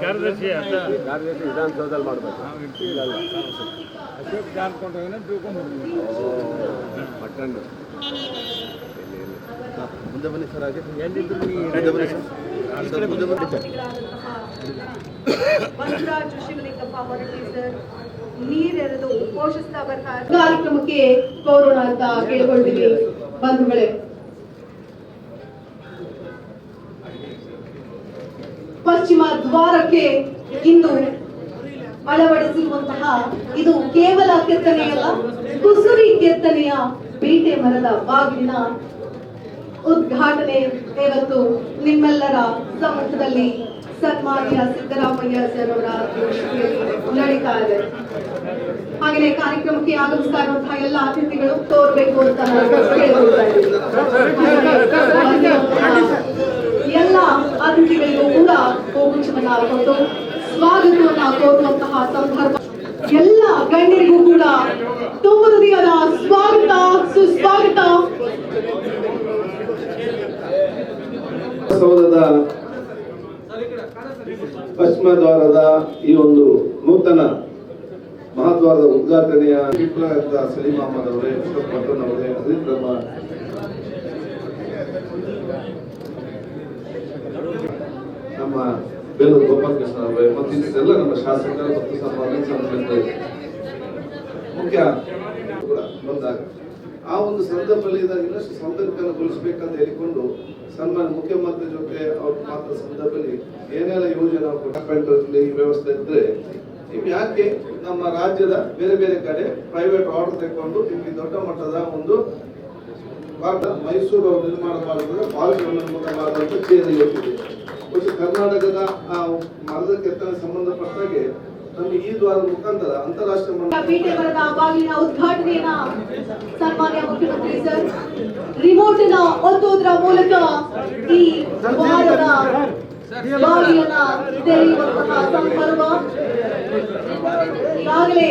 ಕಾರ್ಯದರ್ಶಿ ವಿಧಾನಸೌಧದಲ್ಲಿ ಮಾಡಬೇಕು. ಮುಂದೆ ಬನ್ನಿ ಸರ್. ಮಂಜುರಾಜ್ ಶಿವಲಿಂಗಪ್ಪ ಹೊರಟ್ಟಿ ಸರ್ ನೀರೆರೆದು ಪೋಷಿಸ್ತಾ ಬರ್ತಾರೆ. ಕಾರ್ಯಕ್ರಮಕ್ಕೆ ಕೋರೋಣ ಅಂತ ಕೇಳಿಕೊಂಡಿದ್ದೀವಿ ಬಂಧುಗಳೇ. ಪಶ್ಚಿಮ ದ್ವಾರಕ್ಕೆ ಇಂದು ಅಳವಡಿಸಿರುವಂತಹ ಇದು ಕೇವಲ ಕೆತ್ತನೆಯಲ್ಲ, ಕುಸುರಿ ಕೆತ್ತನೆಯ ಬೀಟೆ ಮರದ ಬಾಗಿಲಿನ ಉದ್ಘಾಟನೆ ಇವತ್ತು ನಿಮ್ಮೆಲ್ಲರ ಸಮ್ಮುಖದಲ್ಲಿ ಸನ್ಮಾನ್ಯ ಸಿದ್ದರಾಮಯ್ಯ ಸರ್ ಅವರ ಅಧ್ಯಕ್ಷತೆಯಲ್ಲಿ ನಡೀತಾ ಇದೆ. ಹಾಗೆಯೇ ಕಾರ್ಯಕ್ರಮಕ್ಕೆ ಆಗಮಿಸ್ತಾ ಇರುವಂತಹ ಎಲ್ಲ ಅತಿಥಿಗಳು ತೋರ್ಬೇಕು ಅಂತ ಕೇಳಿಕೊಳ್ತಾ ಇದ್ದೀನಿ. ಎಲ್ಲ ಅತಿಥಿಗಳಿಗೂ ಕೂಡ ಹೂಗುಚ್ಛವನ್ನ ಕೊಟ್ಟು ಸ್ವಾಗತವನ್ನ ಕೋರುವಂತಹ ಸಂದರ್ಭ. ಎಲ್ಲ ಗಣ್ಯರಿಗೂ ಕೂಡ ತುಂಬ ಹೃದಯದ ಸ್ವಾಗತ, ಸುಸ್ವಾಗತ. ಸೌಧದ ಪಶ್ಚಿಮ ದ್ವಾರದ ಈ ಒಂದು ನೂತನ ಮಹಾದ್ವಾರದ ಉದ್ಘಾಟನೆಯ ಸಲೀಂ ಅಹಮದ್ ಅವರೇ, ಪಟ್ಟಣ್ ಅವರೇ, ಅಜಿತ್ ರಹಮಾನ್, ನಮ್ಮ ಬೇಲೂರು ಗೋಪಾಲಕೃಷ್ಣ ಅವರೇ ಮತ್ತು ಇನ್ನೆಲ್ಲ ನಮ್ಮ ಶಾಸಕರ ಮತ್ತು ಸನ್ಮಾನಿತ ಮುಖ್ಯ ಕೂಡ ಬಂದಾಗ ಆ ಒಂದು ಸಂದರ್ಭದಲ್ಲಿ ಇನ್ನಷ್ಟು ಸೌಂದರ್ಯಗೊಳಿಸಬೇಕಂತ ಹೇಳಿಕೊಂಡು ಸನ್ಮಾನ್ಯ ಮುಖ್ಯಮಂತ್ರಿ ಜೊತೆ ಅವ್ರ ಮಾತ್ರ ಸಂದರ್ಭದಲ್ಲಿ ಏನೆಲ್ಲ ಯೋಜನೆ ಈ ವ್ಯವಸ್ಥೆ ಇದ್ರೆ ನೀವು ಯಾಕೆ ನಮ್ಮ ರಾಜ್ಯದ ಬೇರೆ ಬೇರೆ ಕಡೆ ಪ್ರೈವೇಟ್ ಆರ್ಡರ್ ತೆಗೆದುಕೊಂಡು ನಿಮಗೆ ದೊಡ್ಡ ಮಟ್ಟದ ಒಂದು ಮೈಸೂರು ನಿರ್ಮಾಣ ಮಾಡಿದ್ರೆ ಪಾಲಿಕೆ ಚೇರಿ ಹೋಗ್ತಿದೆ. ಕರ್ನಾಟಕದ ಮರದ ಕೆತ್ತನೆ ಸಂಬಂಧಪಟ್ಟಾಗೆ ನಮಗೆ ಈ ದ್ವಾರದ ಮುಖಾಂತರ ಅಂತಾರಾಷ್ಟ್ರೀಯ ಬೀಟೆ ಮರದ ಬಾಗಿಲಿನ ಉದ್ಘಾಟನೆಯನ್ನ ಸನ್ಮಾನ್ಯ ಮುಖ್ಯಮಂತ್ರಿ ಸರ್ ರಿಮೋಟ್ ನ ಒತ್ತುವುದರ ಮೂಲಕ ಈ ದ್ವಾರದ ಬಾಗಿಲನ್ನ ತೆರೆಯುವಂತಹ ಸಂದರ್ಭ. ಈಗಾಗಲೇ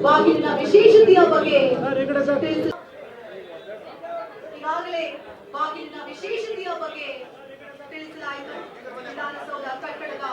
ಬಾಗಿಲಿನ ವಿಶೇಷತೆಯ ಬಗ್ಗೆ ತಿಳಿಸಲಾಯಿತು. ವಿಧಾನಸೌಧ ಕಟ್ಟಡದ